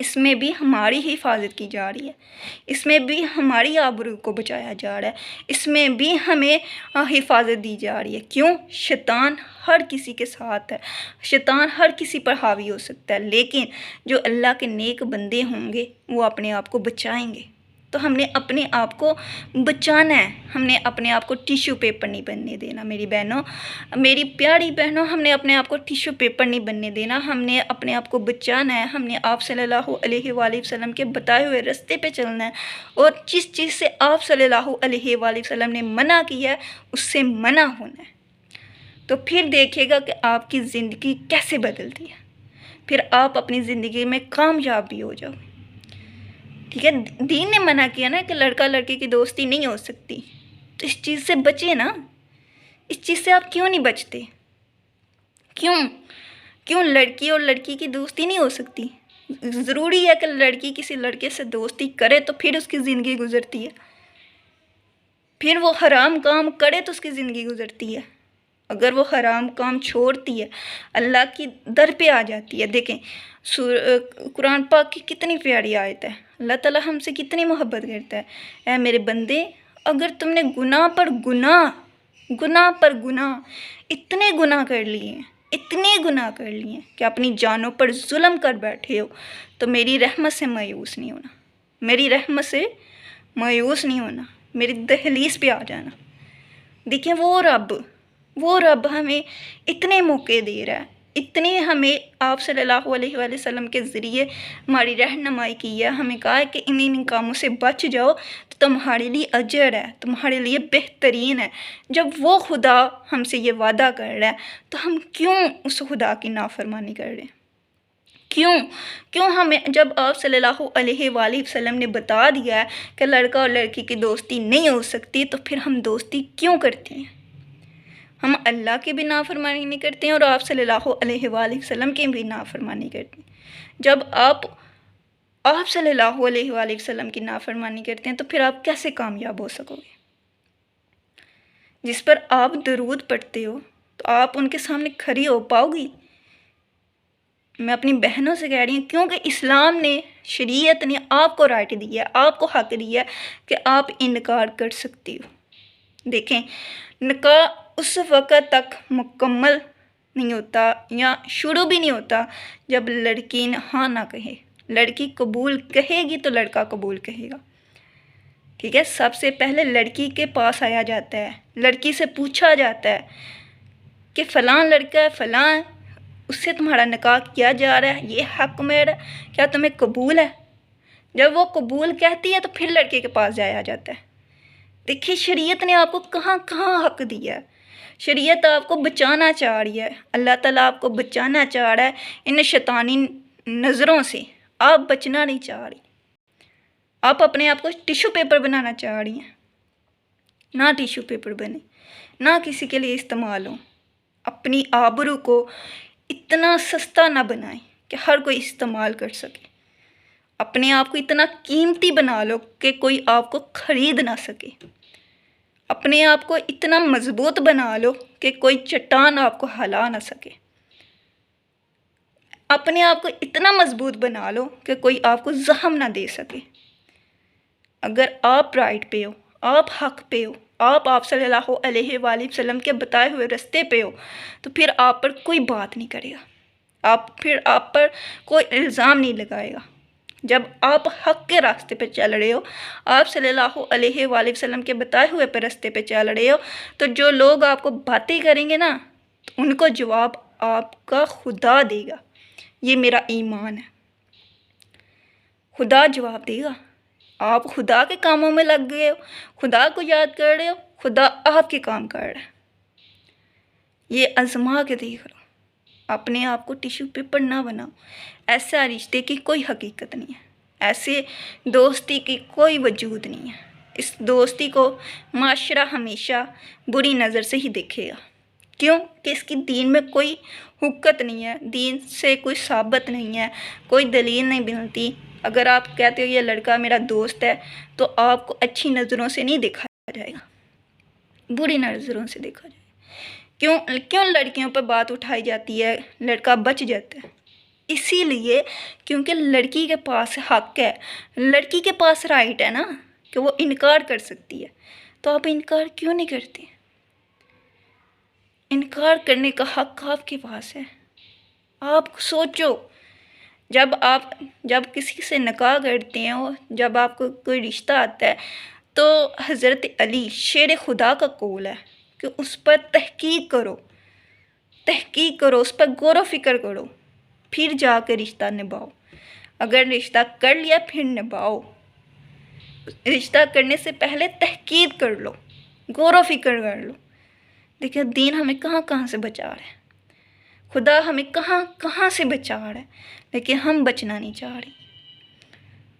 اس میں بھی ہماری حفاظت کی جا رہی ہے، اس میں بھی ہماری آبرو کو بچایا جا رہا ہے، اس میں بھی ہمیں حفاظت دی جا رہی ہے۔ کیوں؟ شیطان ہر کسی کے ساتھ ہے، شیطان ہر کسی پر حاوی ہو سکتا ہے، لیکن جو اللہ کے نیک بندے ہوں گے وہ اپنے آپ کو بچائیں گے۔ تو ہم نے اپنے آپ کو بچانا ہے، ہم نے اپنے آپ کو ٹیشو پیپر نہیں بننے دینا۔ میری بہنوں، میری پیاری بہنوں، ہم نے اپنے آپ کو ٹیشو پیپر نہیں بننے دینا، ہم نے اپنے آپ کو بچانا ہے، ہم نے آپ صلی اللہ علیہ وآلہ وسلم کے بتائے ہوئے راستے پہ چلنا ہے، اور جس چیز سے آپ صلی اللہ علیہ وآلہ وسلم نے منع کیا ہے اس سے منع ہونا ہے۔ تو پھر دیکھیے گا کہ آپ کی زندگی کیسے بدلتی ہے، پھر آپ اپنی زندگی میں کامیاب بھی ہو جاؤ۔ ٹھیک ہے، دین نے منع کیا نا کہ لڑکا لڑکی کی دوستی نہیں ہو سکتی، تو اس چیز سے بچے نا، اس چیز سے آپ کیوں نہیں بچتے؟ کیوں لڑکی اور لڑکی کی دوستی نہیں ہو سکتی؟ ضروری ہے کہ لڑکی کسی لڑکے سے دوستی کرے تو پھر اس کی زندگی گزرتی ہے، پھر وہ حرام کام کرے تو اس کی زندگی گزرتی ہے۔ اگر وہ حرام کام چھوڑتی ہے، اللہ کی در پہ آ جاتی ہے۔ دیکھیں قرآن پاک کی کتنی پیاری آیت ہے، اللہ تعالیٰ ہم سے کتنی محبت کرتا ہے۔ اے میرے بندے، اگر تم نے گناہ پر گناہ اتنے گناہ کر لیے ہیں، اتنے گناہ کر لیے ہیں کہ اپنی جانوں پر ظلم کر بیٹھے ہو، تو میری رحمت سے مایوس نہیں ہونا، میری رحمت سے مایوس نہیں ہونا، میری دہلیز پہ آ جانا۔ دیکھیں وہ رب ہمیں اتنے موقع دے رہا ہے، اتنے ہمیں آپ صلی اللہ علیہ وآلہ وسلم کے ذریعے ہماری رہنمائی کی ہے، ہمیں کہا ہے کہ ان کاموں سے بچ جاؤ تو تمہارے لیے اجر ہے، تمہارے لیے بہترین ہے۔ جب وہ خدا ہم سے یہ وعدہ کر رہا ہے تو ہم کیوں اس خدا کی نافرمانی کر رہے ہیں؟ کیوں ہمیں، جب آپ صلی اللہ علیہ وآلہ وسلم نے بتا دیا ہے کہ لڑکا اور لڑکی کی دوستی نہیں ہو سکتی، تو پھر ہم دوستی کیوں کرتے ہیں؟ ہم اللہ کی بھی نافرمانی نہیں کرتے ہیں اور آپ صلی اللہ علیہ وآلہ وسلم کی بھی نافرمانی کرتے ہیں۔ جب آپ صلی اللہ علیہ وآلہ وسلم کی نافرمانی کرتے ہیں تو پھر آپ کیسے کامیاب ہو سکو گے؟ جس پر آپ درود پڑھتے ہو تو آپ ان کے سامنے کھڑی ہو پاؤ گی؟ میں اپنی بہنوں سے کہہ رہی ہوں، کیونکہ اسلام نے، شریعت نے آپ کو رائٹ دی ہے، آپ کو حق دیا ہے کہ آپ انکار کر سکتی ہو۔ دیکھیں، نکاح اس وقت تک مکمل نہیں ہوتا یا شروع بھی نہیں ہوتا جب لڑکی ہاں نہ کہے۔ لڑکی قبول کہے گی تو لڑکا قبول کہے گا۔ ٹھیک ہے، سب سے پہلے لڑکی کے پاس آیا جاتا ہے، لڑکی سے پوچھا جاتا ہے کہ فلاں لڑکا ہے، فلاں ہے، اس سے تمہارا نکاح کیا جا رہا ہے، یہ حق میرا، کیا تمہیں قبول ہے؟ جب وہ قبول کہتی ہے تو پھر لڑکے کے پاس جایا جاتا ہے۔ دیکھیے، شریعت نے آپ کو کہاں حق دیا ہے، شریعت آپ کو بچانا چاہ رہی ہے، اللہ تعالیٰ آپ کو بچانا چاہ رہا ہے ان شیطانی نظروں سے۔ آپ بچنا نہیں چاہ رہی، آپ اپنے آپ کو ٹیشو پیپر بنانا چاہ رہی ہیں۔ نہ ٹیشو پیپر بنے، نہ کسی کے لیے استعمال ہو۔ اپنی آبرو کو اتنا سستا نہ بنائیں کہ ہر کوئی استعمال کر سکے، اپنے آپ کو اتنا قیمتی بنا لو کہ کوئی آپ کو خرید نہ سکے، اپنے آپ کو اتنا مضبوط بنا لو کہ کوئی چٹان آپ کو ہلا نہ سکے، اپنے آپ کو اتنا مضبوط بنا لو کہ کوئی آپ کو زخم نہ دے سکے۔ اگر آپ رائٹ پہ ہو، آپ حق پہ ہو، آپ صلی اللہ علیہ وآلہ وسلم کے بتائے ہوئے راستے پہ ہو، تو پھر آپ پر کوئی بات نہیں کرے گا، پھر آپ پر کوئی الزام نہیں لگائے گا۔ جب آپ حق کے راستے پہ چل رہے ہو، آپ صلی اللہ علیہ وآلہ وسلم کے بتائے ہوئے پہ راستے پہ چل رہے ہو، تو جو لوگ آپ کو باتیں کریں گے نا، تو ان کو جواب آپ کا خدا دے گا۔ یہ میرا ایمان ہے، خدا جواب دے گا۔ آپ خدا کے کاموں میں لگ گئے ہو، خدا کو یاد کر رہے ہو، خدا آپ کے کام کر رہا ہے۔ یہ آزما کے دیکھ لو، اپنے آپ کو ٹیشو پیپر نہ بناؤ۔ ایسا رشتے کی کوئی حقیقت نہیں ہے، ایسے دوستی کی کوئی وجود نہیں ہے۔ اس دوستی کو معاشرہ ہمیشہ بری نظر سے ہی دیکھے گا۔ کیوں کہ اس کی دین میں کوئی حقیقت نہیں ہے، دین سے کوئی ثابت نہیں ہے، کوئی دلیل نہیں ملتی۔ اگر آپ کہتے ہو یہ لڑکا میرا دوست ہے تو آپ کو اچھی نظروں سے نہیں دیکھا جائے گا، بری نظروں سے دیکھا جائے گا۔ کیوں لڑکیوں پہ بات اٹھائی جاتی ہے، لڑکا بچ جاتا ہے؟ اسی لیے کیونکہ لڑکی کے پاس حق ہے، لڑکی کے پاس رائٹ ہے نا کہ وہ انکار کر سکتی ہے، تو آپ انکار کیوں نہیں کرتے؟ انکار کرنے کا حق آپ کے پاس ہے۔ آپ سوچو، جب کسی سے نکاح کرتے ہیں، جب آپ کو کوئی رشتہ آتا ہے، تو حضرت علی شیر خدا کا قول ہے کہ اس پر تحقیق کرو، اس پر غور و فکر کرو، پھر جا کے رشتہ نبھاؤ۔ اگر رشتہ کر لیا پھر نبھاؤ، رشتہ کرنے سے پہلے تحقیق کر لو، غور و فکر کر لو۔ دیکھیں دین ہمیں کہاں کہاں سے بچا رہا ہے، خدا ہمیں کہاں کہاں سے بچا رہا ہے، لیکن ہم بچنا نہیں چاہ رہے،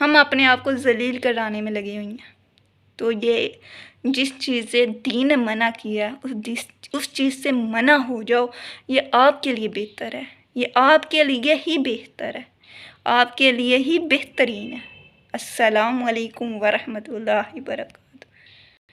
ہم اپنے آپ کو ذلیل کرانے میں لگے ہوئی ہیں۔ تو یہ جس چیز سے دین نے منع کیا اس چیز سے منع ہو جاؤ، یہ آپ کے لیے بہتر ہے، یہ آپ کے لیے ہی بہتر ہے، آپ کے لیے ہی بہترین ہے۔ السلام علیکم ورحمۃ اللہ وبرکاتہ۔